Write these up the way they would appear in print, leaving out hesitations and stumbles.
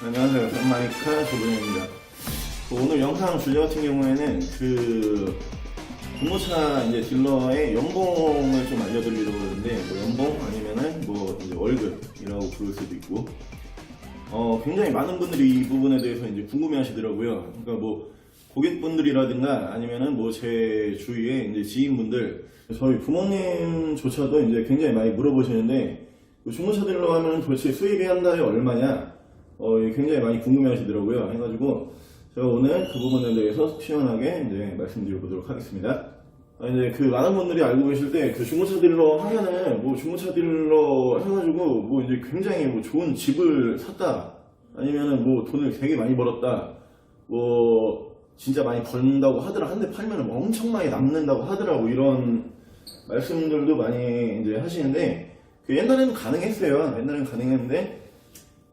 안녕하세요. 샌마이카 조근영입니다. 오늘 영상 주제 같은 경우에는 중고차 이제 딜러의 연봉을 좀 알려드리려고 하는데, 연봉 아니면은 이제 월급이라고 부를 수도 있고, 굉장히 많은 분들이 이 부분에 대해서 이제 궁금해 하시더라고요. 그러니까 고객분들이라든가 아니면은 제 주위에 이제 지인분들, 저희 부모님조차도 이제 굉장히 많이 물어보시는데, 중고차 딜러 하면 도대체 수입이 한 달에 얼마냐? 굉장히 많이 궁금해 하시더라고요. 해가지고, 제가 오늘 그 부분에 대해서 시원하게 이제 말씀드려보도록 하겠습니다. 이제 많은 분들이 알고 계실 때, 중고차 딜러 하면은, 중고차 딜러 해가지고, 이제 굉장히 좋은 집을 샀다. 아니면은 돈을 되게 많이 벌었다. 진짜 많이 번다고 하더라. 한 대 팔면은 엄청 많이 남는다고 하더라고. 이런 말씀들도 많이 이제 하시는데, 옛날에는 가능했어요. 옛날에는 가능했는데,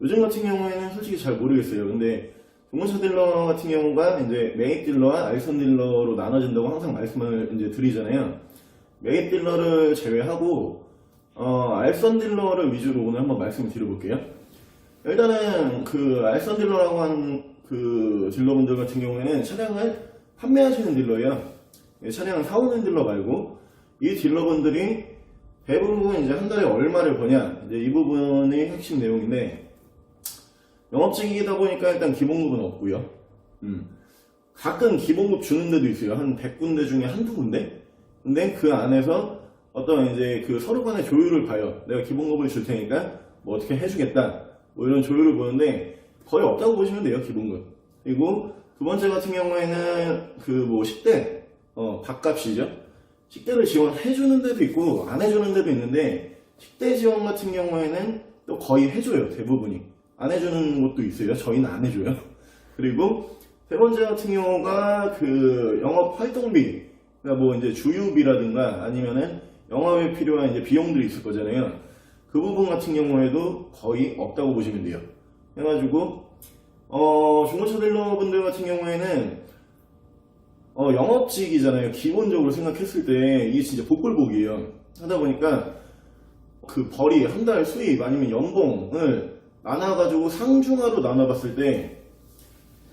요즘 같은 경우에는 솔직히 잘 모르겠어요. 근데 중고차 딜러 같은 경우가 이제 매입 딜러와 알선 딜러로 나눠진다고 항상 말씀을 이제 드리잖아요. 매입 딜러를 제외하고 알선 딜러를 위주로 오늘 한번 말씀을 드려볼게요. 일단은 알선 딜러라고 한 딜러분들 같은 경우에는 차량을 판매하시는 딜러예요. 차량을 사오는 딜러 말고, 이 딜러분들이 대부분 이제 한 달에 얼마를 버냐, 이제 이 부분이 핵심 내용인데, 영업직이다 보니까 일단 기본급은 없고요. 가끔 기본급 주는 데도 있어요. 한 100군데 중에 한두 군데? 근데 그 안에서 어떤 이제 서로 간의 조율을 봐요. 내가 기본급을 줄 테니까 어떻게 해주겠다. 이런 조율을 보는데 거의 없다고 보시면 돼요, 기본급. 그리고 두 번째 같은 경우에는 10대, 밥값이죠. 식대를 지원해주는 데도 있고 안 해주는 데도 있는데, 식대 지원 같은 경우에는 또 거의 해줘요, 대부분이. 안 해주는 곳도 있어요. 저희는 안 해줘요. 그리고 세 번째 같은 경우가 영업 활동비, 그러니까 이제 주유비라든가 아니면은 영업에 필요한 이제 비용들이 있을 거잖아요. 그 부분 같은 경우에도 거의 없다고 보시면 돼요. 해가지고 중고차 딜러분들 같은 경우에는 영업직이잖아요. 기본적으로 생각했을 때 이게 진짜 복불복이에요. 하다 보니까 벌이 한 달 수입 아니면 연봉을 나눠가지고 상중하로 나눠봤을 때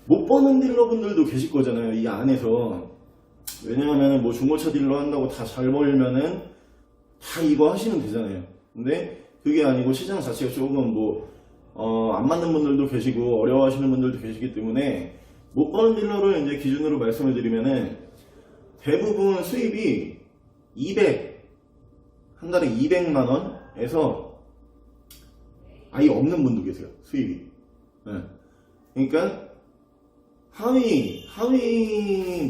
못 버는 딜러분들도 계실 거잖아요, 이 안에서. 왜냐하면 중고차 딜러 한다고 다 잘 벌면은 다 이거 하시면 되잖아요. 근데 그게 아니고 시장 자체가 조금 안 맞는 분들도 계시고 어려워하시는 분들도 계시기 때문에 못 버는 딜러를 이제 기준으로 말씀을 드리면은 대부분 수입이 한 달에 200만원에서 아예 없는 분도 계세요, 수입이. 네. 그러니까 하위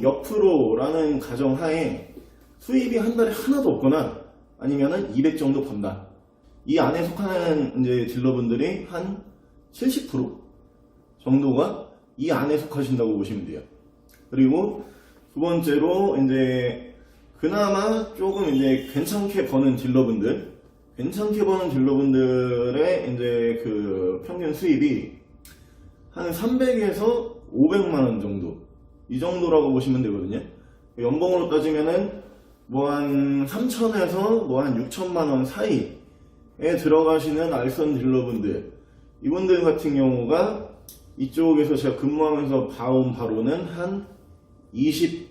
몇 프로라는 가정하에 수입이 한 달에 하나도 없거나 아니면은 200 정도 번다. 이 안에 속하는 이제 딜러분들이 한 70% 정도가 이 안에 속하신다고 보시면 돼요. 그리고 두 번째로 이제 그나마 조금 이제 괜찮게 버는 딜러분들의 이제 평균 수입이 한 300에서 500만원 정도, 이 정도라고 보시면 되거든요. 연봉으로 따지면은 한 3천에서 한 6천만원 사이에 들어가시는 알선 딜러분들, 이분들 같은 경우가 이쪽에서 제가 근무하면서 봐온 바로는 한 29%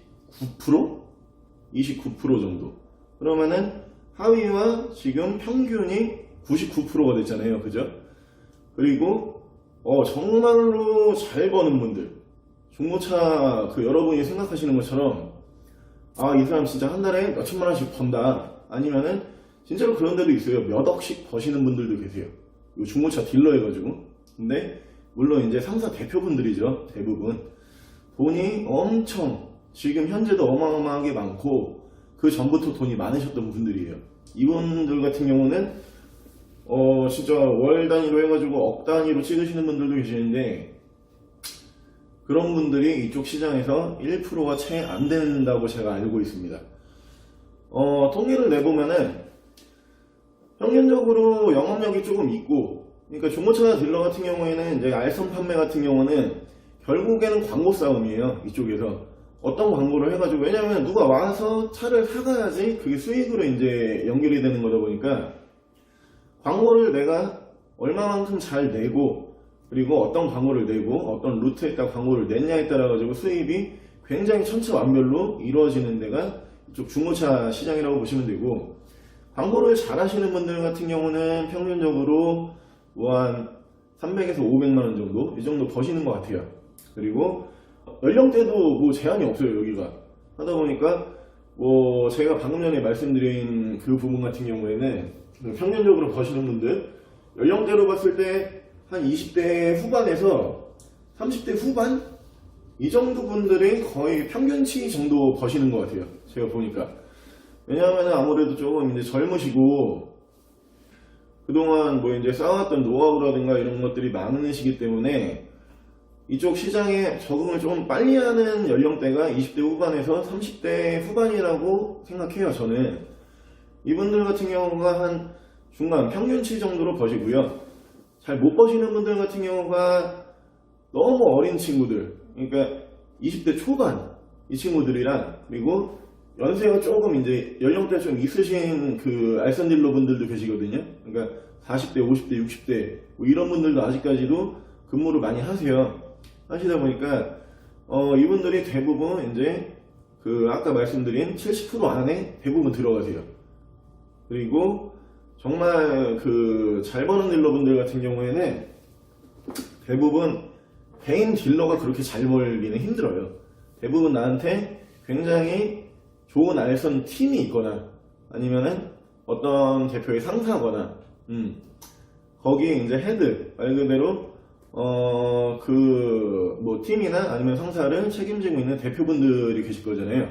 정도. 그러면은 하위와 지금 평균이 99%가 됐잖아요, 그죠? 그리고 정말로 잘 버는 분들, 중고차 여러분이 생각하시는 것처럼 이 사람 진짜 한 달에 몇 천만 원씩 번다, 아니면은 진짜로 그런 데도 있어요. 몇 억씩 버시는 분들도 계세요, 중고차 딜러 해가지고. 근데 물론 이제 상사 대표분들이죠, 대부분. 돈이 엄청 지금 현재도 어마어마하게 많고 그 전부터 돈이 많으셨던 분들이에요. 이분들 같은 경우는 진짜 월 단위로 해가지고 억 단위로 찍으시는 분들도 계시는데, 그런 분들이 이쪽 시장에서 1%가 채 안 된다고 제가 알고 있습니다. 통계를 내보면은 평균적으로 영업력이 조금 있고, 그러니까 중고차 딜러 같은 경우에는 이제 알선 판매 같은 경우는 결국에는 광고 싸움이에요, 이쪽에서. 어떤 광고를 해가지고, 왜냐면 누가 와서 차를 사가야지 그게 수익으로 이제 연결이 되는 거다 보니까, 광고를 내가 얼마만큼 잘 내고 그리고 어떤 광고를 내고 어떤 루트에다 광고를 냈냐에 따라 가지고 수입이 굉장히 천차만별로 이루어지는 데가 이쪽 중고차 시장이라고 보시면 되고, 광고를 잘 하시는 분들 같은 경우는 평균적으로 뭐 한 300에서 500만원 정도 이 정도 버시는 것 같아요. 그리고 연령대도 뭐 제한이 없어요. 여기가 하다 보니까 뭐 제가 방금 전에 말씀드린 그 부분 같은 경우에는 평균적으로 버시는 분들 연령대로 봤을 때 한 20대 후반에서 30대 후반 이 정도 분들이 거의 평균치 정도 버시는 것 같아요. 제가 보니까. 왜냐하면 아무래도 조금 이제 젊으시고 그동안 뭐 이제 쌓아왔던 노하우라든가 이런 것들이 많으시기 때문에 이쪽 시장에 적응을 좀 빨리 하는 연령대가 20대 후반에서 30대 후반이라고 생각해요. 저는 이분들 같은 경우가 한 중간 평균치 정도로 버시고요. 잘 못 버시는 분들 같은 경우가 너무 어린 친구들, 그러니까 20대 초반 이 친구들이랑, 그리고 연세가 조금 이제 연령대 좀 있으신 그 알선 딜러 분들도 계시거든요. 그러니까 40대, 50대, 60대 뭐 이런 분들도 아직까지도 근무를 많이 하시다 보니까 이분들이 대부분 이제 그 아까 말씀드린 70% 안에 대부분 들어가세요. 그리고 정말 그 잘 버는 딜러분들 같은 경우에는 대부분 개인 딜러가 그렇게 잘 벌기는 힘들어요. 대부분 나한테 굉장히 좋은 알선 팀이 있거나 아니면은 어떤 대표의 상사거나 거기에 이제 헤드 말 그대로 그 뭐 팀이나 아니면 상사를 책임지고 있는 대표분들이 계실 거잖아요.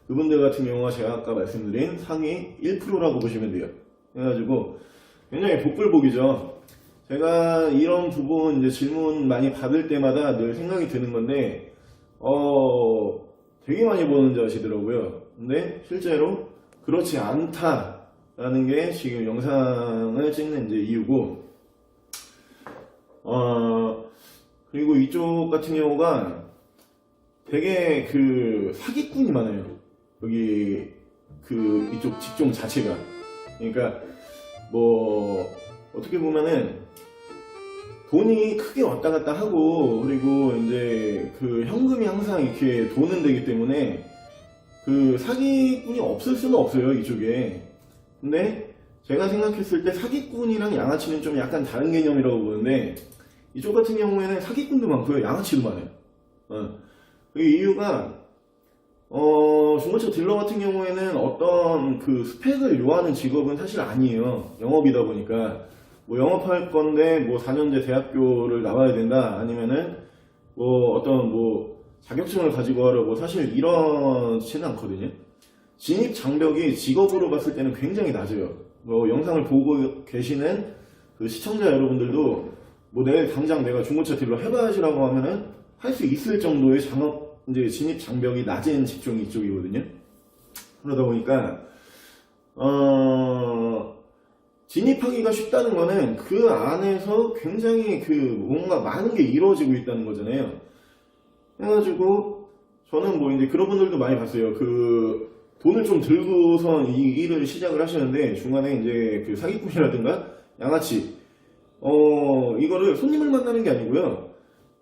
그분들 같은 경우가 제가 아까 말씀드린 상위 1%라고 보시면 돼요. 그래가지고 굉장히 복불복이죠. 제가 이런 부분 이제 질문 많이 받을 때마다 늘 생각이 드는 건데 되게 많이 버는 줄 아시더라고요. 근데 실제로 그렇지 않다라는 게 지금 영상을 찍는 이제 이유고, 그리고 이쪽 같은 경우가 되게 그 사기꾼이 많아요. 여기 그 이쪽 직종 자체가. 그러니까 뭐 어떻게 보면은 돈이 크게 왔다 갔다 하고, 그리고 이제 그 현금이 항상 이렇게 도는 데기 때문에 그 사기꾼이 없을 수는 없어요, 이쪽에. 근데 제가 생각했을 때 사기꾼이랑 양아치는 좀 약간 다른 개념이라고 보는데, 이쪽 같은 경우에는 사기꾼도 많고요, 양아치도 많아요. 그 이유가 중고차 딜러 같은 경우에는 어떤 그 스펙을 요하는 직업은 사실 아니에요. 영업이다 보니까 뭐 영업할 건데 뭐 4년제 대학교를 나와야 된다, 아니면은 뭐 어떤 뭐 자격증을 가지고 하라고, 사실 이렇지는 않거든요. 진입 장벽이 직업으로 봤을 때는 굉장히 낮아요. 뭐 영상을 보고 계시는 그 시청자 여러분들도 뭐 내일 당장 내가 중고차 딜러 해봐야지라고 하면은 할 수 있을 정도의 이제 진입 장벽이 낮은 직종이 이쪽이거든요. 그러다 보니까 진입하기가 쉽다는 거는 그 안에서 굉장히 그 뭔가 많은 게 이루어지고 있다는 거잖아요. 해가지고 저는 뭐 이제 그런 분들도 많이 봤어요. 그 돈을 좀 들고선 이 일을 시작을 하시는데 중간에 이제 그 사기꾼이라든가 양아치 이거를 손님을 만나는 게 아니고요.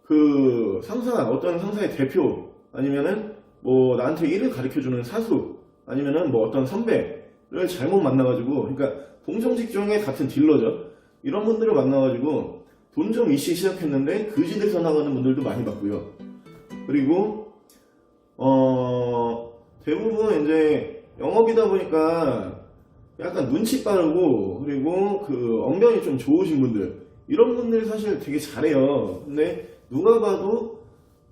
그 어떤 상사의 대표, 아니면은 뭐 나한테 일을 가르쳐주는 사수, 아니면은 뭐 어떤 선배를 잘못 만나가지고, 그러니까 동종 직종의 같은 딜러죠. 이런 분들을 만나가지고 돈 좀 이씨 시작했는데 그 집에서 나가는 분들도 많이 봤고요. 그리고 대부분 이제 영업이다 보니까 약간 눈치 빠르고, 그리고 그 언변이 좀 좋으신 분들, 이런 분들이 사실 되게 잘해요. 근데 누가 봐도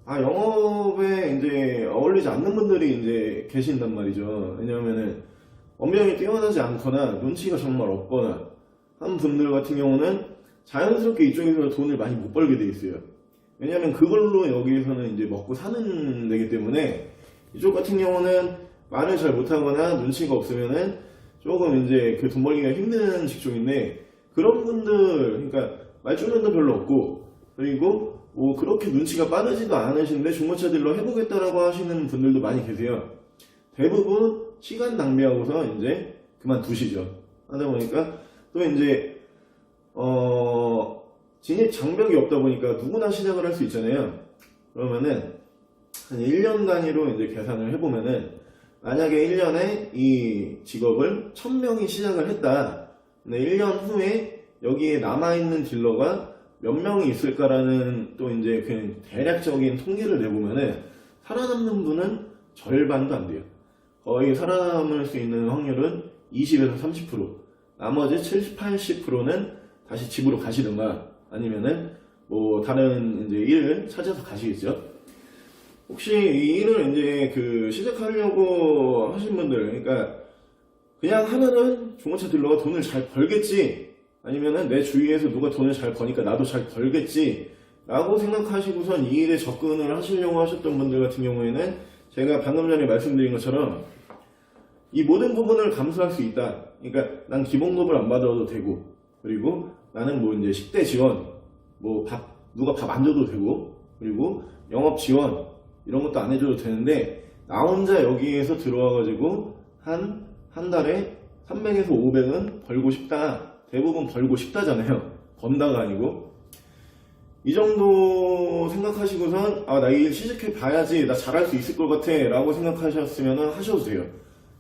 영업에 이제 어울리지 않는 분들이 이제 계신단 말이죠. 왜냐하면은 언변이 뛰어나지 않거나 눈치가 정말 없거나 한 분들 같은 경우는 자연스럽게 이쪽에서 돈을 많이 못 벌게 돼 있어요. 왜냐하면 그걸로 여기에서는 이제 먹고 사는 데기 때문에, 이쪽 같은 경우는 말을 잘 못하거나 눈치가 없으면은 조금 이제 그 돈 벌기가 힘든 직종인데, 그런 분들, 그러니까 말주변도 별로 없고, 그리고 뭐 그렇게 눈치가 빠르지도 않으신데 중고차 딜러 해보겠다라고 하시는 분들도 많이 계세요. 대부분 시간 낭비하고서 이제 그만두시죠. 하다 보니까 또 이제 진입 장벽이 없다 보니까 누구나 시작을 할 수 있잖아요. 그러면은 한 1년 단위로 이제 계산을 해보면은 만약에 1년에 이 직업을 1000명이 시작을 했다. 근데 1년 후에 여기에 남아있는 딜러가 몇 명이 있을까라는 또 이제 그냥 대략적인 통계를 내보면은 살아남는 분은 절반도 안 돼요. 거의 살아남을 수 있는 확률은 20에서 30%. 나머지 70, 80%는 다시 집으로 가시든가 아니면은 뭐 다른 이제 일을 찾아서 가시겠죠. 혹시 이 일을 이제 시작하려고 하신 분들, 그러니까 그냥 하면은 중고차 딜러가 돈을 잘 벌겠지, 아니면은 내 주위에서 누가 돈을 잘 버니까 나도 잘 벌겠지 라고 생각하시고선 이 일에 접근을 하시려고 하셨던 분들 같은 경우에는 제가 방금 전에 말씀드린 것처럼 이 모든 부분을 감수할 수 있다. 그러니까 난 기본급을 안 받아도 되고, 그리고 나는 뭐 이제 식대 지원, 뭐 누가 밥 안 줘도 되고, 그리고 영업 지원 이런 것도 안 해줘도 되는데 나 혼자 여기에서 들어와가지고 한 달에 300에서 500은 벌고 싶다. 대부분 벌고 싶다잖아요. 번다가 아니고. 이 정도 생각하시고선 나 이 일 시작해 봐야지, 나 잘할 수 있을 것 같아 라고 생각하셨으면 하셔도 돼요.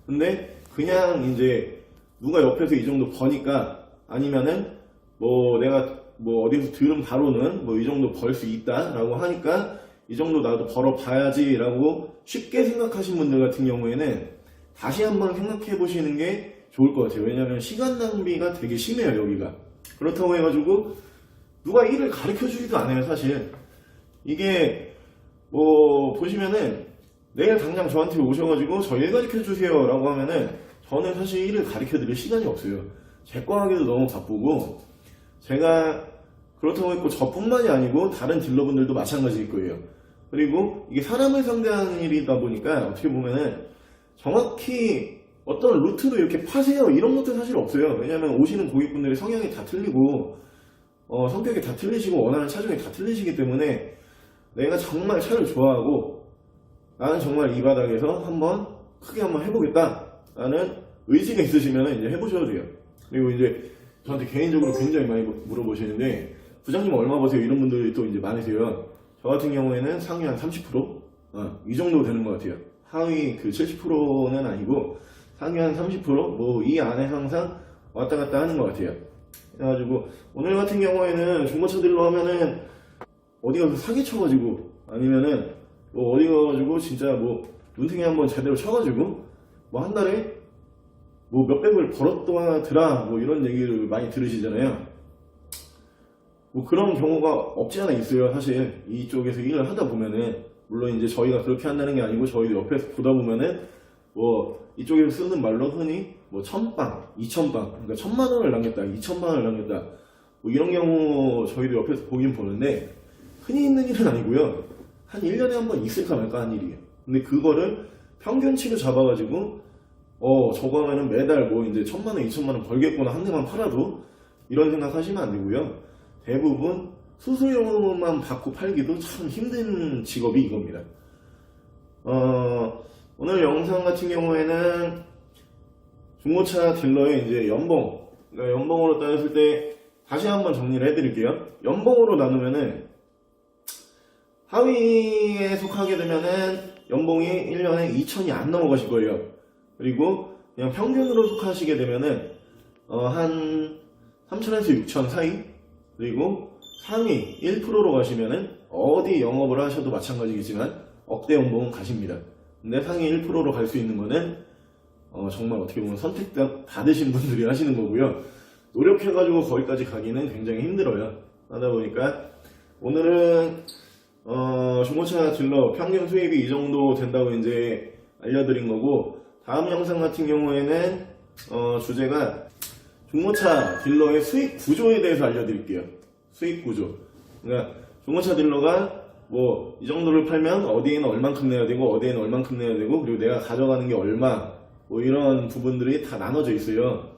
근데 그냥 이제 누가 옆에서 이 정도 버니까, 아니면은 뭐 내가 뭐 어디서 들은 바로는 뭐 이 정도 벌 수 있다 라고 하니까 이 정도 나도 벌어 봐야지 라고 쉽게 생각하신 분들 같은 경우에는 다시 한번 생각해 보시는 게 좋을 것 같아요. 왜냐면 시간 낭비가 되게 심해요, 여기가. 그렇다고 해가지고 누가 일을 가르쳐 주지도 않아요, 사실. 이게 뭐 보시면은 내일 당장 저한테 오셔가지고 저 일 가르쳐 주세요 라고 하면은 저는 사실 일을 가르쳐 드릴 시간이 없어요. 제 거 하기도 너무 바쁘고, 제가 그렇다고 했고 저뿐만이 아니고 다른 딜러분들도 마찬가지일 거예요. 그리고 이게 사람을 상대하는 일이다 보니까 어떻게 보면은 정확히 어떤 루트로 이렇게 파세요 이런 것도 사실 없어요. 왜냐면 오시는 고객분들의 성향이 다 틀리고 성격이 다 틀리시고 원하는 차종이 다 틀리시기 때문에 내가 정말 차를 좋아하고 나는 정말 이 바닥에서 크게 한번 해보겠다 라는 의지가 있으시면 이제 해보셔도 돼요. 그리고 이제 저한테 개인적으로 굉장히 많이 물어보시는데 부장님 얼마 버세요? 이런 분들이 또 이제 많으세요. 저 같은 경우에는 상위 한 30%? 이 정도 되는 것 같아요. 하위 70%는 아니고 상위 한 30%? 뭐 이 안에 항상 왔다 갔다 하는 것 같아요. 그래가지고 오늘 같은 경우에는 중고차 딜러 하면은 어디 가서 사기 쳐가지고, 아니면은 뭐 어디 가가지고 진짜 뭐 눈탱이 한번 제대로 쳐가지고 뭐 한 달에 뭐 몇백을 벌었더라 뭐 이런 얘기를 많이 들으시잖아요. 뭐 그런 경우가 없지 않아 있어요. 사실 이쪽에서 일을 하다 보면은, 물론 이제 저희가 그렇게 한다는 게 아니고 저희도 옆에서 보다 보면은 뭐 이쪽에서 쓰는 말로 흔히 뭐 1000빵, 2000빵, 그러니까 1000만 원을 남겼다, 2000만 원을 남겼다, 뭐 이런 경우 저희도 옆에서 보긴 보는데 흔히 있는 일은 아니고요. 한 1년에 한 번 있을까 말까 한 일이에요. 근데 그거를 평균치로 잡아가지고 저거 하면은 매달 뭐 이제 1000만 원, 2000만 원 벌겠구나, 한 대만 팔아도, 이런 생각 하시면 안 되고요. 대부분 수수료만 받고 팔기도 참 힘든 직업이 이겁니다. 오늘 영상 같은 경우에는 중고차 딜러의 이제 연봉, 그러니까 연봉으로 따졌을 때 다시 한번 정리를 해드릴게요. 연봉으로 나누면은 하위에 속하게 되면은 연봉이 1년에 2000이 안 넘어가실 거예요. 그리고 그냥 평균으로 속하시게 되면은 한 3000에서 6000 사이, 그리고 상위 1%로 가시면은 어디 영업을 하셔도 마찬가지겠지만 억대 연봉은 가십니다. 근데 상위 1%로 갈 수 있는 거는 정말 어떻게 보면 선택 받으신 분들이 하시는 거고요. 노력해가지고 거기까지 가기는 굉장히 힘들어요. 하다 보니까 오늘은 중고차 딜러 평균 수입이 이 정도 된다고 이제 알려드린 거고, 다음 영상 같은 경우에는 주제가 중고차 딜러의 수익 구조에 대해서 알려드릴게요. 수익 구조. 그러니까 중고차 딜러가 뭐 이 정도를 팔면 어디에는 얼만큼 내야 되고 어디에는 얼만큼 내야 되고, 그리고 내가 가져가는 게 얼마, 뭐 이런 부분들이 다 나눠져 있어요.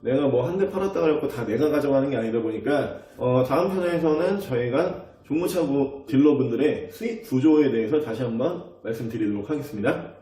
내가 뭐 한 대 팔았다 그래갖고 다 내가 가져가는 게 아니다 보니까 다음 편에서는 저희가 중고차 딜러분들의 수익 구조에 대해서 다시 한번 말씀드리도록 하겠습니다.